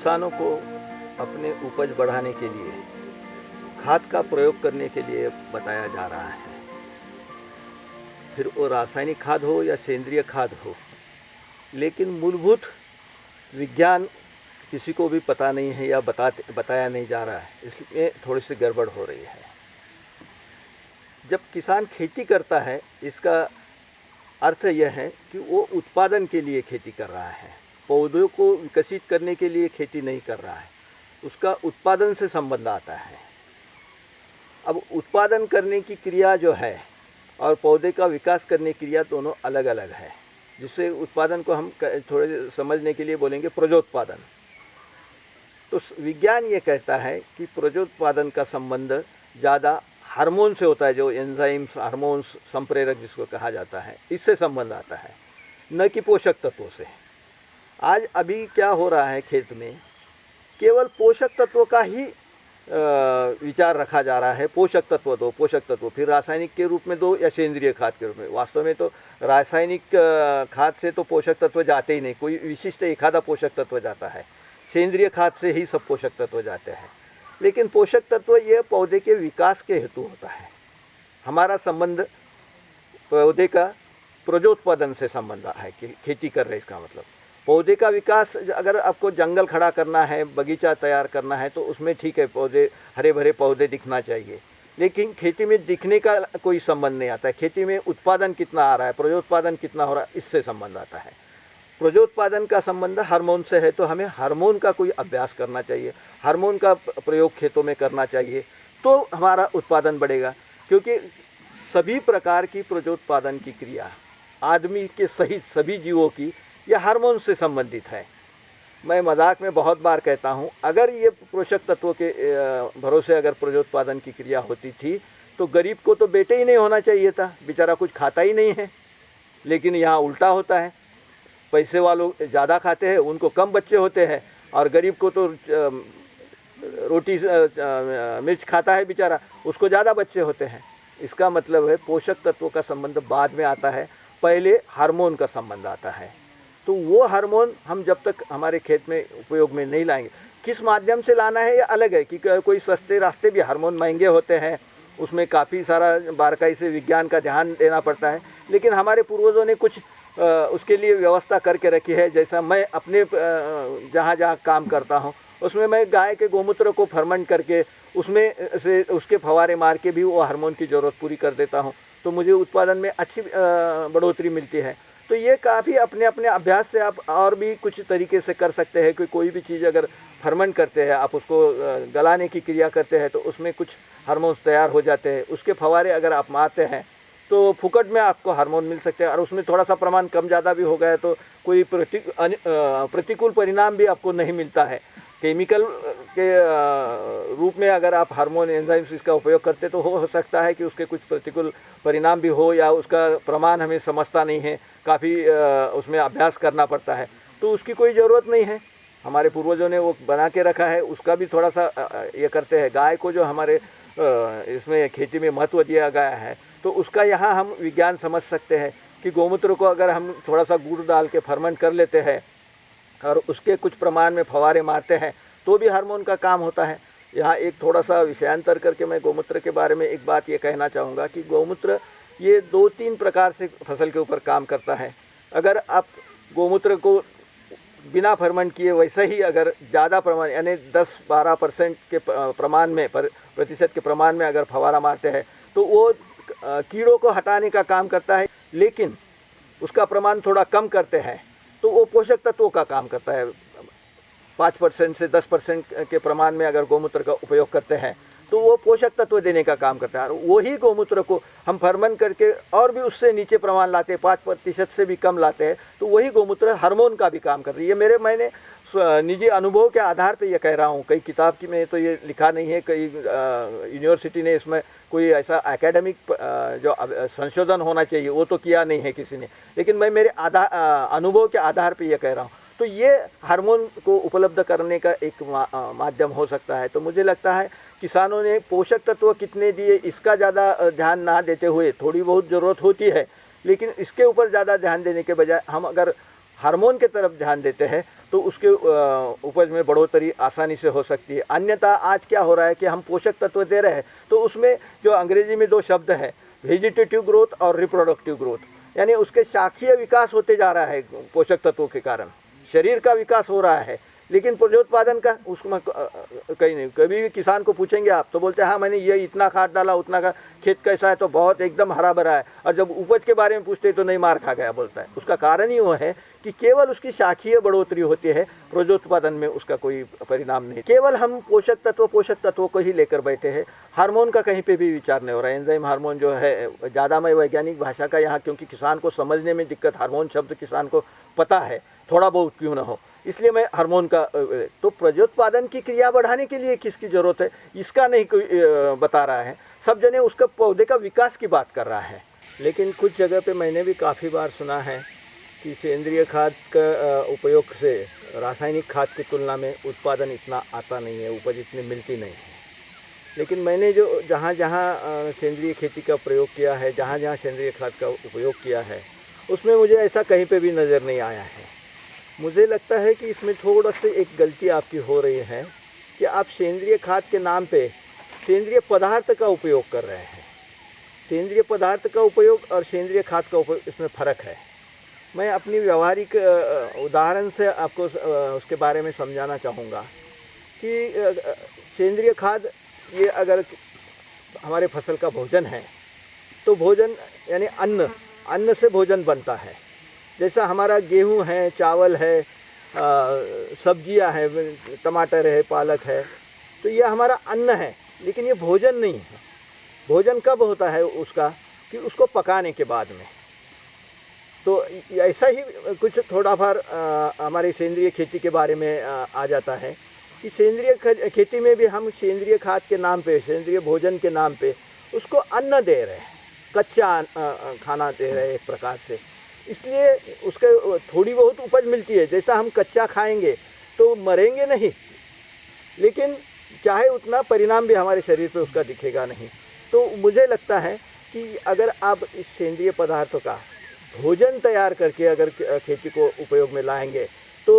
किसानों को अपने उपज बढ़ाने के लिए खाद का प्रयोग करने के लिए बताया जा रहा है। फिर वो रासायनिक खाद हो या सेंद्रिय खाद हो, लेकिन मूलभूत विज्ञान किसी को भी पता नहीं है या बताया नहीं जा रहा है, इसलिए थोड़ी सी गड़बड़ हो रही है। जब किसान खेती करता है, इसका अर्थ यह है कि वो उत्पादन के लिए खेती कर रहा है, पौधों को विकसित करने के लिए खेती नहीं कर रहा है। उसका उत्पादन से संबंध आता है। अब उत्पादन करने की क्रिया जो है और पौधे का विकास करने की क्रिया दोनों अलग अलग है, जिससे उत्पादन को हम थोड़े समझने के लिए बोलेंगे प्रजोत्पादन। तो विज्ञान ये कहता है कि प्रजोत्पादन का संबंध ज़्यादा हार्मोन से होता है, जो एंजाइम्स, हार्मोन्स, संप्रेरक जिसको कहा जाता है, इससे संबंध आता है, न कि पोषक तत्वों से। आज अभी क्या हो रहा है, खेत में केवल पोषक तत्वों का ही विचार रखा जा रहा है। पोषक तत्व दो, पोषक तत्व, फिर रासायनिक के रूप में दो या सेंद्रिय खाद के रूप में। वास्तव में तो रासायनिक खाद से तो पोषक तत्व जाते ही नहीं, कोई विशिष्ट एखादा पोषक तत्व जाता है। सेंद्रिय खाद से ही सब पोषक तत्व जाते हैं। लेकिन पोषक तत्व ये पौधे के विकास के हेतु होता है। हमारा संबंध पौधे का प्रजोत्पादन से संबंध है कि खेती कर रहे, इसका मतलब पौधे का विकास। अगर आपको जंगल खड़ा करना है, बगीचा तैयार करना है, तो उसमें ठीक है, पौधे, हरे भरे पौधे दिखना चाहिए। लेकिन खेती में दिखने का कोई संबंध नहीं आता है। खेती में उत्पादन कितना आ रहा है, प्रजोत्पादन कितना हो रहा है, इससे संबंध आता है। प्रजोत्पादन का संबंध हार्मोन से है, तो हमें हार्मोन का कोई अभ्यास करना चाहिए, हार्मोन का प्रयोग खेतों में करना चाहिए, तो हमारा उत्पादन बढ़ेगा। क्योंकि सभी प्रकार की प्रजोत्पादन की क्रिया आदमी के सहित सभी जीवों की यह हार्मोन से संबंधित है। मैं मजाक में बहुत बार कहता हूँ, अगर ये पोषक तत्वों के भरोसे अगर प्रजोत्पादन की क्रिया होती थी तो गरीब को तो बेटे ही नहीं होना चाहिए था, बेचारा कुछ खाता ही नहीं है। लेकिन यहाँ उल्टा होता है, पैसे वालों ज़्यादा खाते हैं, उनको कम बच्चे होते हैं, और गरीब को तो रोटी मिर्च खाता है बेचारा, उसको ज़्यादा बच्चे होते हैं। इसका मतलब है पोषक तत्वों का संबंध बाद में आता है, पहले हार्मोन का संबंध आता है। तो वो हार्मोन हम जब तक हमारे खेत में उपयोग में नहीं लाएंगे, किस माध्यम से लाना है ये अलग है कि कोई सस्ते रास्ते भी, हार्मोन महंगे होते हैं, उसमें काफ़ी सारा बारीकाई से विज्ञान का ध्यान देना पड़ता है। लेकिन हमारे पूर्वजों ने कुछ उसके लिए व्यवस्था करके रखी है। जैसा मैं अपने जहाँ जहाँ काम करता हूँ, उसमें मैं गाय के गोमूत्र को फर्मेंट करके उसमें से उसके फवारे मार के भी वो हार्मोन की ज़रूरत पूरी कर देता हूँ, तो मुझे उत्पादन में अच्छी बढ़ोतरी मिलती है। तो ये काफ़ी अपने अपने अभ्यास से आप और भी कुछ तरीके से कर सकते हैं कि कोई भी चीज़ अगर फर्मेंट करते हैं, आप उसको गलाने की क्रिया करते हैं, तो उसमें कुछ हार्मोन्स तैयार हो जाते हैं। उसके फवारे अगर आप मारते हैं तो फुकट में आपको हार्मोन मिल सकते हैं, और उसमें थोड़ा सा प्रमाण कम ज़्यादा भी हो गया तो कोई प्रतिकूल परिणाम भी आपको नहीं मिलता है। केमिकल के रूप में अगर आप हार्मोन एंजाइम्स इसका उपयोग करते तो हो सकता है कि उसके कुछ प्रतिकूल परिणाम भी हो, या उसका प्रमाण हमें समझता नहीं है, काफ़ी उसमें अभ्यास करना पड़ता है, तो उसकी कोई ज़रूरत नहीं है। हमारे पूर्वजों ने वो बना के रखा है, उसका भी थोड़ा सा ये करते हैं। गाय को जो हमारे इसमें खेती में महत्व दिया गया है, तो उसका यहाँ हम विज्ञान समझ सकते हैं कि गोमूत्र को अगर हम थोड़ा सा गुड़ डाल के फर्मेंट कर लेते हैं और उसके कुछ प्रमाण में फवारे मारते हैं, तो भी हार्मोन का काम होता है। यहाँ एक थोड़ा सा विषयांतर करके मैं गोमूत्र के बारे में एक बात ये कहना चाहूँगा कि गोमूत्र ये 2-3 प्रकार से फसल के ऊपर काम करता है। अगर आप गोमूत्र को बिना फर्मेंट किए वैसे ही अगर ज़्यादा प्रमाण यानी 10-12% के प्रमाण में प्रतिशत के प्रमाण में अगर फवारा मारते हैं, तो वो कीड़ों को हटाने का काम करता है। लेकिन उसका प्रमाण थोड़ा कम करते हैं तो वो पोषक तत्वों का काम करता है। 5% से 10% के प्रमाण में अगर गोमूत्र का उपयोग करते हैं तो वो पोषक तत्व देने का काम करता है। वही गोमूत्र को हम फर्मेंट करके और भी उससे नीचे प्रमाण लाते हैं, 5% से भी कम लाते हैं, तो वही गोमूत्र हार्मोन का भी काम कर रही है। मैंने निजी अनुभव के आधार पे ये कह रहा हूँ, कई किताब की में तो ये लिखा नहीं है, कई यूनिवर्सिटी ने इसमें कोई ऐसा एकेडमिक जो संशोधन होना चाहिए वो तो किया नहीं है किसी ने, लेकिन मैं मेरे अनुभव के आधार पे ये कह रहा हूँ। तो ये हार्मोन को उपलब्ध करने का एक माध्यम हो सकता है। तो मुझे लगता है किसानों ने पोषक तत्व कितने दिए इसका ज़्यादा ध्यान ना देते हुए, थोड़ी बहुत ज़रूरत होती है लेकिन इसके ऊपर ज़्यादा ध्यान देने के बजाय हम अगर हार्मोन की तरफ ध्यान देते हैं तो उसके उपज में बढ़ोतरी आसानी से हो सकती है। अन्यथा आज क्या हो रहा है कि हम पोषक तत्व दे रहे हैं तो उसमें जो अंग्रेजी में दो शब्द हैं, वेजिटेटिव ग्रोथ और रिप्रोडक्टिव ग्रोथ, यानी उसके शाखीय विकास होते जा रहा है पोषक तत्वों के कारण, शरीर का विकास हो रहा है, लेकिन प्रजोत्पादन का उसमें कहीं नहीं। कभी भी किसान को पूछेंगे आप तो बोलते हैं हाँ मैंने ये इतना खाद डाला, उतना का खेत कैसा है तो बहुत एकदम हरा भरा है, और जब उपज के बारे में पूछते तो नहीं, मार खा गया बोलता है। उसका कारण ही वो है कि केवल उसकी शाखीय बढ़ोतरी होती है, प्रजोत्पादन में उसका कोई परिणाम नहीं। केवल हम पोषक तत्वों को ही लेकर बैठे हैं, हार्मोन का कहीं पे भी विचार नहीं हो रहा है। एंजाइम हार्मोन जो है ज़्यादा मैं वैज्ञानिक भाषा का यहाँ, क्योंकि किसान को समझने में दिक्कत, हार्मोन शब्द किसान को पता है थोड़ा बहुत क्यों ना हो, इसलिए मैं हार्मोन का तो प्रजोत्पादन की क्रिया बढ़ाने के लिए किसकी ज़रूरत है इसका नहीं कोई बता रहा है। सब जने उसका पौधे का विकास की बात कर रहा है। लेकिन कुछ जगह पे मैंने भी काफ़ी बार सुना है कि सेंद्रिय खाद का उपयोग से रासायनिक खाद की तुलना में उत्पादन इतना आता नहीं है, उपज इतनी मिलती नहीं है। लेकिन मैंने जो जहाँ जहाँ सेंद्रिय खेती का प्रयोग किया है, जहाँ जहाँ सेंद्रिय खाद का उपयोग किया है, उसमें मुझे ऐसा कहीं पे भी नज़र नहीं आया है। मुझे लगता है कि इसमें थोड़ा सा एक गलती आपकी हो रही है कि आप सेंद्रिय खाद के नाम पे सेंद्रिय पदार्थ का उपयोग कर रहे हैं। सेंद्रिय पदार्थ का उपयोग और सेंद्रिय खाद का उपयोग, इसमें फ़र्क है। मैं अपनी व्यवहारिक उदाहरण से आपको उसके बारे में समझाना चाहूँगा कि सेंद्रिय खाद ये अगर हमारे फसल का भोजन है तो भोजन यानी अन्न से भोजन बनता है। जैसा हमारा गेहूं है, चावल है, सब्जियां हैं, टमाटर है, पालक है, तो ये हमारा अन्न है, लेकिन ये भोजन नहीं है। भोजन कब होता है उसका कि उसको पकाने के बाद में। तो ऐसा ही कुछ थोड़ा फार हमारी सेंद्रिय खेती के बारे में आ जाता है कि सेंद्रिय खेती में भी हम सेंद्रिय खाद के नाम पे, सेंद्रिय भोजन के नाम पे उसको अन्न दे रहे हैं, कच्चा खाना दे रहे हैं एक प्रकार से। इसलिए उसके थोड़ी बहुत उपज मिलती है। जैसा हम कच्चा खाएंगे तो मरेंगे नहीं, लेकिन चाहे उतना परिणाम भी हमारे शरीर पे उसका दिखेगा नहीं। तो मुझे लगता है कि अगर आप इस सेंद्रिय पदार्थों का भोजन तैयार करके अगर खेती को उपयोग में लाएंगे तो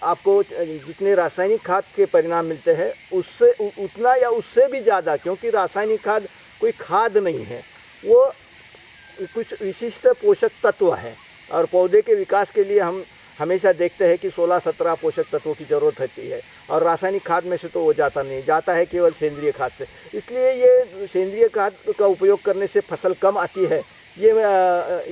आपको जितने रासायनिक खाद के परिणाम मिलते हैं उससे उतना या उससे भी ज़्यादा, क्योंकि रासायनिक खाद कोई खाद नहीं है, वो कुछ विशिष्ट पोषक तत्व हैं। और पौधे के विकास के लिए हम हमेशा देखते हैं कि 16-17 पोषक तत्वों की ज़रूरत होती है, और रासायनिक खाद में से तो वो जाता नहीं, जाता है केवल सेंद्रिय खाद से। इसलिए ये सेंद्रिय खाद का उपयोग करने से फसल कम आती है, ये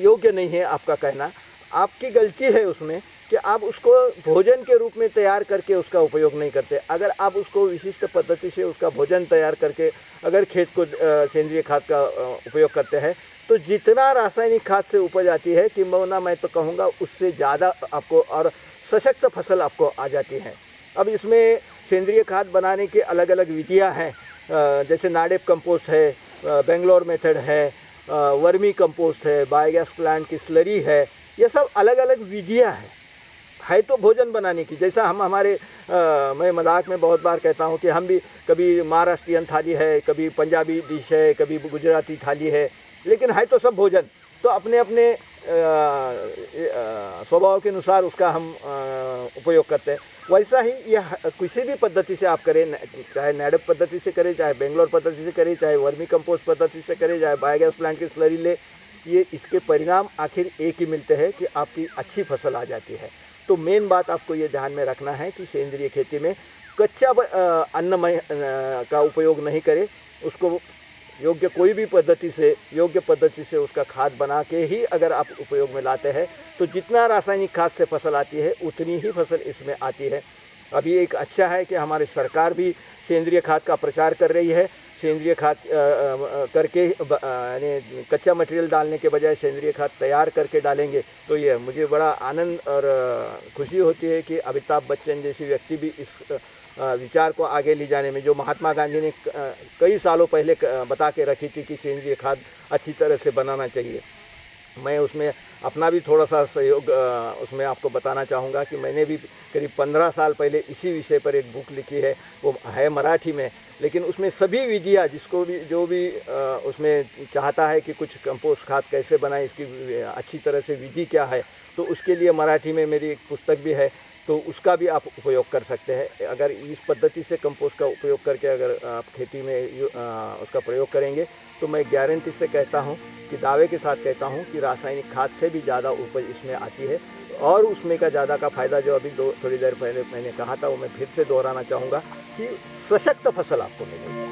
योग्य नहीं है आपका कहना। आपकी गलती है उसमें कि आप उसको भोजन के रूप में तैयार करके उसका उपयोग नहीं करते। अगर आप उसको विशिष्ट पद्धति से उसका भोजन तैयार करके अगर खेत को सेंद्रिय खाद का उपयोग करते हैं तो जितना रासायनिक खाद से उपज आती है कि मैं तो कहूँगा उससे ज़्यादा आपको और सशक्त फसल आपको आ जाती है। अब इसमें सेंद्रिय खाद बनाने की अलग अलग विधियाँ हैं, जैसे नाडेप कंपोस्ट है, बेंगलोर मेथड है, वर्मी कंपोस्ट है, बायोगैस प्लांट की स्लरी है, ये सब अलग अलग विधियाँ हैं। है तो भोजन बनाने की, जैसा हम हमारे मैं मजाक में बहुत बार कहता हूँ कि हम भी कभी महाराष्ट्रियन थाली है, कभी पंजाबी डिश है, कभी गुजराती थाली है, लेकिन है तो सब भोजन। तो अपने अपने स्वभाव के अनुसार उसका हम उपयोग करते हैं। वैसा ही यह किसी भी पद्धति से आप करें, चाहे नाडेप पद्धति से करें, चाहे बेंगलोर पद्धति से करें, चाहे वर्मी कंपोस्ट पद्धति से करें, चाहे बायोगैस प्लांट की स्लरी ले, ये इसके परिणाम आखिर एक ही मिलते हैं कि आपकी अच्छी फसल आ जाती है। तो मेन बात आपको ये ध्यान में रखना है कि सेंद्रिय खेती में कच्चा अन्न का उपयोग नहीं करें, उसको योग्य कोई भी पद्धति से उसका खाद बना के ही अगर आप उपयोग में लाते हैं तो जितना रासायनिक खाद से फसल आती है उतनी ही फसल इसमें आती है। अभी एक अच्छा है कि हमारी सरकार भी सेंद्रिय खाद का प्रचार कर रही है। सेंद्रिय खाद करके यानी कच्चा मटेरियल डालने के बजाय सेंद्रिय खाद तैयार करके डालेंगे तो ये मुझे बड़ा आनंद और खुशी होती है कि अमिताभ बच्चन जैसी व्यक्ति भी इस विचार को आगे ले जाने में, जो महात्मा गांधी ने कई सालों पहले बता के रखी थी कि सेंद्रिय खाद अच्छी तरह से बनाना चाहिए, मैं उसमें अपना भी थोड़ा सा सहयोग उसमें आपको बताना चाहूँगा कि मैंने भी करीब 15 साल पहले इसी विषय पर एक बुक लिखी है, वो है मराठी में, लेकिन उसमें सभी विधियाँ जो भी उसमें चाहता है कि कुछ कंपोस्ट खाद कैसे बनाए, इसकी अच्छी तरह से विधि क्या है, तो उसके लिए मराठी में मेरी एक पुस्तक भी है, तो उसका भी आप उपयोग कर सकते हैं। अगर इस पद्धति से कंपोस्ट का उपयोग करके अगर आप खेती में उसका प्रयोग करेंगे तो मैं गारंटी से कहता हूँ कि दावे के साथ कहता हूँ कि रासायनिक खाद से भी ज़्यादा उपज इसमें आती है। और उसमें का ज़्यादा का फ़ायदा जो अभी थोड़ी देर पहले मैंने कहा था वो मैं फिर से दोहराना चाहूँगा कि सशक्त फसल आपको मिलेगी।